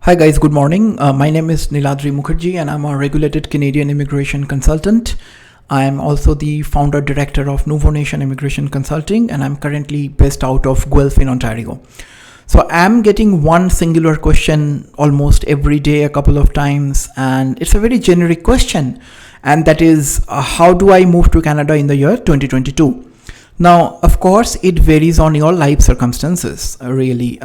Hi guys, good morning. My name is Niladri Mukherjee and I'm a regulated Canadian immigration consultant. I am also the founder director of Nuvonation Immigration Consulting and I'm currently based out of Guelph in Ontario. So I'm getting one singular question almost every day, a couple of times, and it's a very generic question, and that is how do I move to Canada in the year 2022? Now, of course, it varies on your life circumstances. I really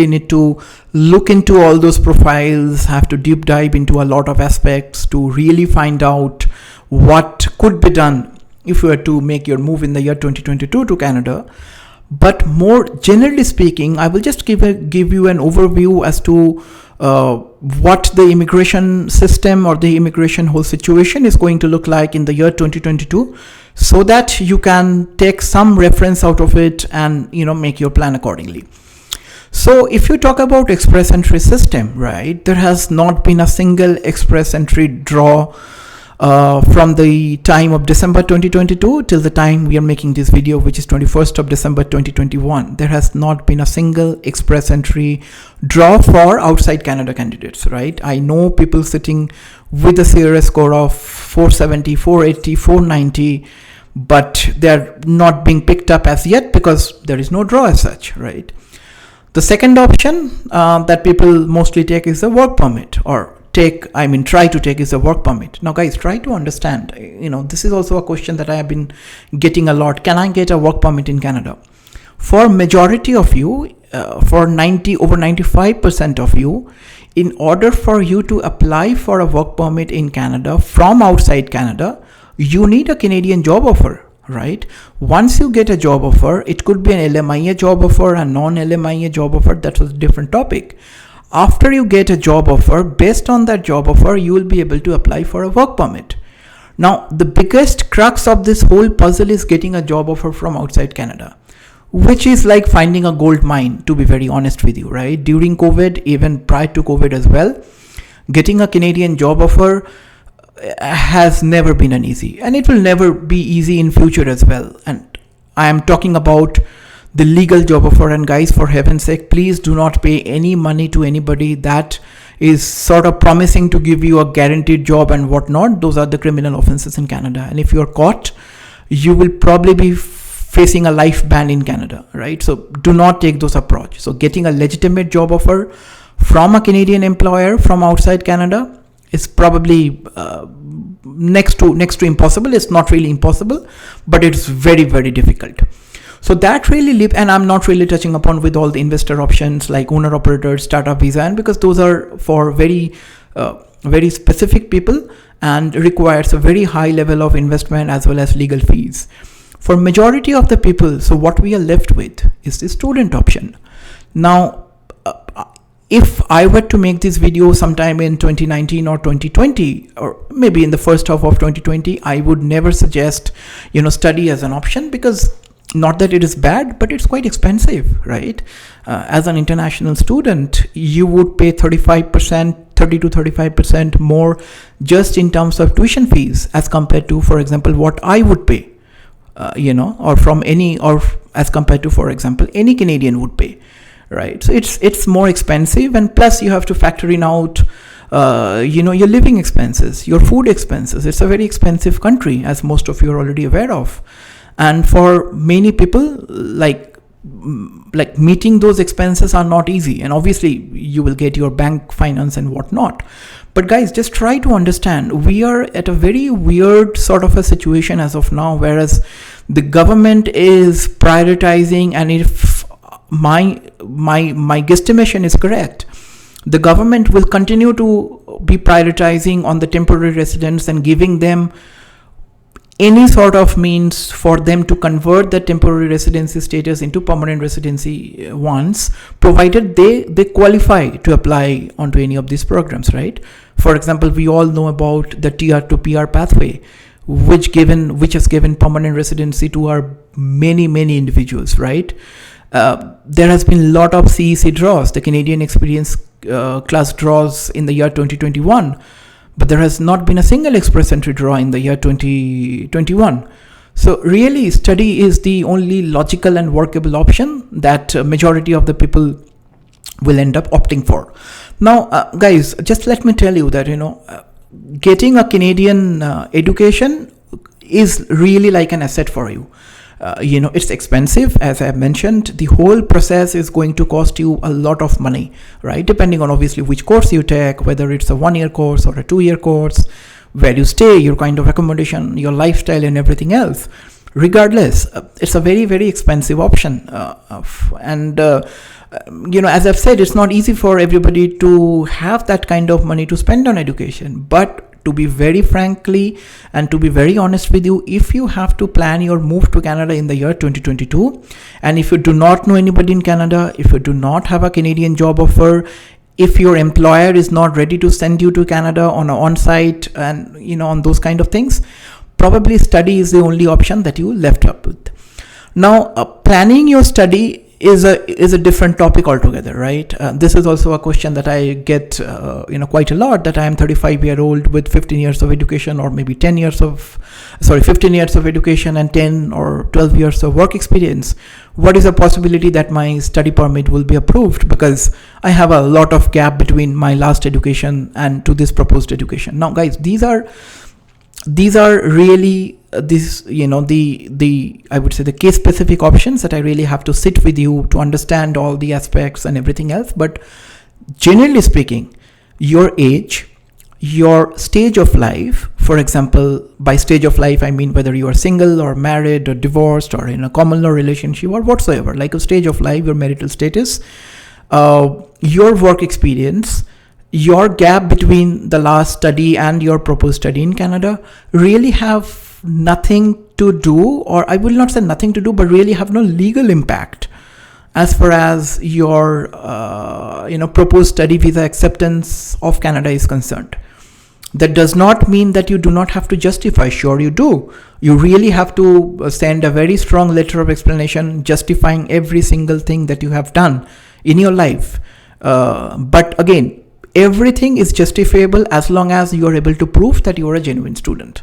need to look into all those profiles, have to deep dive into a lot of aspects to really find out what could be done if you were to make your move in the year 2022 to Canada. But more generally speaking, I will just give you an overview as to what the immigration system or the immigration whole situation is going to look like in the year 2022, so that you can take some reference out of it and make your plan accordingly. So if you talk about express entry system, right, there has not been a single express entry draw from the time of December 2022 till the time we are making this video, which is 21st of December 2021. There has not been a single express entry draw for outside Canada candidates, right? I know people sitting with a CRS score of 470, 480, 490, but they're not being picked up as yet because there is no draw as such, right? The second option that people mostly take is a work permit, or try to take is a work permit. Now guys, try to understand, this is also a question that I have been getting a lot. Can I get a work permit in Canada? For majority of you, for over 95% of you, in order for you to apply for a work permit in Canada from outside Canada, you need a Canadian job offer, right? Once you get a job offer, it could be an LMIA job offer, a non-LMIA job offer, that was a different topic. After you get a job offer, based on that job offer, you will be able to apply for a work permit. Now, the biggest crux of this whole puzzle is getting a job offer from outside Canada, which is like finding a gold mine, to be very honest with you, right? During COVID, even prior to COVID as well, getting a Canadian job offer has never been an easy, and it will never be easy in future as well. And I am talking about the legal job offer. And guys, for heaven's sake, please do not pay any money to anybody that is sort of promising to give you a guaranteed job and whatnot. Those are the criminal offenses in Canada, and if you are caught, you will probably be facing a life ban in Canada, right? So do not take those approach. So getting a legitimate job offer from a Canadian employer from outside Canada is probably next to impossible. It's not really impossible, but it's very, very difficult. So that really and I'm not really touching upon with all the investor options like owner operator, startup visa, and because those are for very specific people and requires a very high level of investment as well as legal fees. For majority of the people, so what we are left with is the student option. Now, if I were to make this video sometime in 2019 or 2020, or maybe in the first half of 2020, I would never suggest, study as an option, because not that it is bad, but it's quite expensive, right? As an international student, you would pay 30 to 35% more just in terms of tuition fees as compared to, for example, what I would pay, or as compared to, for example, any Canadian would pay, right? So it's more expensive, and plus you have to factor in out, your living expenses, your food expenses. It's a very expensive country, as most of you are already aware of. And for many people, like meeting those expenses are not easy. And obviously you will get your bank finance and whatnot. But guys, just try to understand, we are at a very weird sort of a situation as of now, whereas the government is prioritizing, and if my guesstimation is correct, the government will continue to be prioritizing on the temporary residents and giving them any sort of means for them to convert the temporary residency status into permanent residency once, provided they qualify to apply onto any of these programs, right? For example, we all know about the TR to PR pathway, which has given permanent residency to our many individuals, right? There has been a lot of CEC draws, the Canadian Experience Class draws in the year 2021. But there has not been a single express entry draw in the year 2021. So really, study is the only logical and workable option that majority of the people will end up opting for. Now, guys, just let me tell you that, getting a Canadian education is really like an asset for you. It's expensive, as I mentioned. The whole process is going to cost you a lot of money, right? Depending on obviously which course you take, whether it's a 1-year course or a 2-year course, where you stay, your kind of accommodation, your lifestyle and everything else. Regardless, it's a very, very expensive option. As I've said, it's not easy for everybody to have that kind of money to spend on education. But to be very frankly and to be very honest with you, if you have to plan your move to Canada in the year 2022, and if you do not know anybody in Canada, if you do not have a Canadian job offer, if your employer is not ready to send you to Canada on an on-site and on those kind of things, probably study is the only option that you left up with. Now, planning your study is a different topic altogether, right? This is also a question that I get quite a lot, that I am 35-year-old with 15 years of education, or maybe 15 years of education and 10 or 12 years of work experience. What is the possibility that my study permit will be approved, because I have a lot of gap between my last education and to this proposed education? Now, guys, these are really I would say the case specific options that I really have to sit with you to understand all the aspects and everything else. But generally speaking, your age, your stage of life, for example, by stage of life, I mean whether you are single or married or divorced or in a common law relationship or whatsoever, like a stage of life, your marital status, your work experience, your gap between the last study and your proposed study in Canada really have nothing to do, or I will not say nothing to do, but really have no legal impact as far as your proposed study visa acceptance of Canada is concerned. That does not mean that you do not have to justify. Sure, you do. You really have to send a very strong letter of explanation justifying every single thing that you have done in your life. But again, everything is justifiable as long as you are able to prove that you are a genuine student.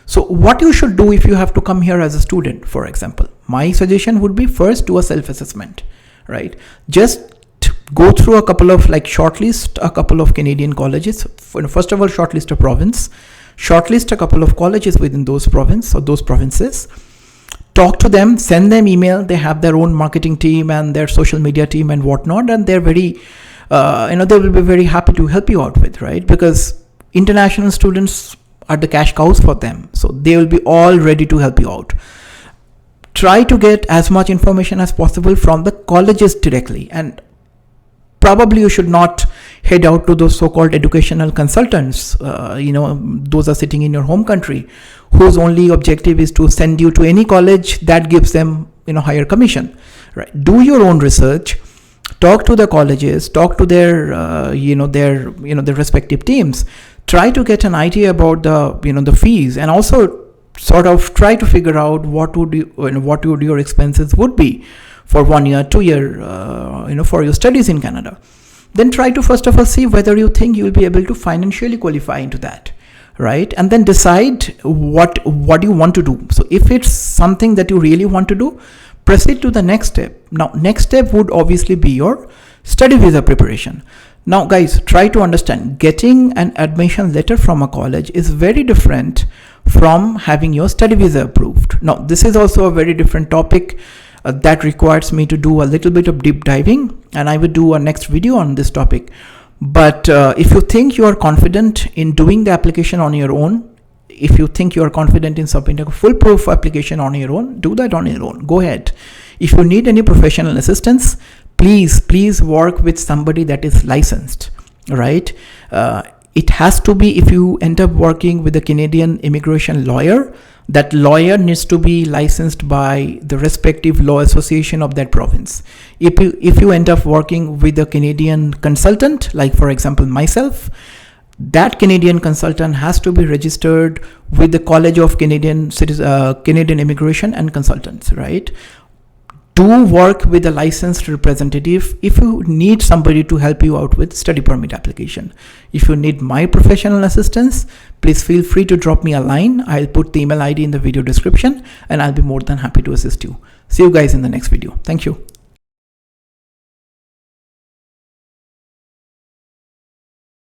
So what you should do if you have to come here as a student, for example, my suggestion would be first do a self-assessment, right? Just go through a couple of shortlist a couple of Canadian colleges. First of all, shortlist a province, shortlist a couple of colleges within those province or those provinces. Talk to them, send them email. They have their own marketing team and their social media team and whatnot, and they're very they will be very happy to help you out with, right? Because international students are the cash cows for them, so they will be all ready to help you out. Try to get as much information as possible from the colleges directly, and probably you should not head out to those so-called educational consultants. Those are sitting in your home country, whose only objective is to send you to any college that gives them higher commission, right? Do your own research. Talk to the colleges, talk to their their respective teams. Try to get an idea about the fees, and also sort of try to figure out what would your expenses would be for 1 year, 2 year, for your studies in Canada. Then try to first of all see whether you think you will be able to financially qualify into that, right? And then decide what you want to do. So if it's something that you really want to do, proceed to the next step. Now, next step would obviously be your study visa preparation. Now, guys, try to understand, getting an admission letter from a college is very different from having your study visa approved. Now, this is also a very different topic that requires me to do a little bit of deep diving, and I will do a next video on this topic. But if you think you are confident in doing the application on your own, if you think you are confident in submitting a full proof application on your own, do that on your own. Go ahead. If you need any professional assistance, please work with somebody that is licensed, right? It has to be, if you end up working with a Canadian immigration lawyer, that lawyer needs to be licensed by the respective law association of that province. If you end up working with a Canadian consultant, like for example myself, that Canadian consultant has to be registered with the College of Canadian Immigration and Consultants, right? Do work with a licensed representative if you need somebody to help you out with study permit application. If you need my professional assistance, please feel free to drop me a line. I'll put the email ID in the video description, and I'll be more than happy to assist you. See you guys in the next video. Thank you.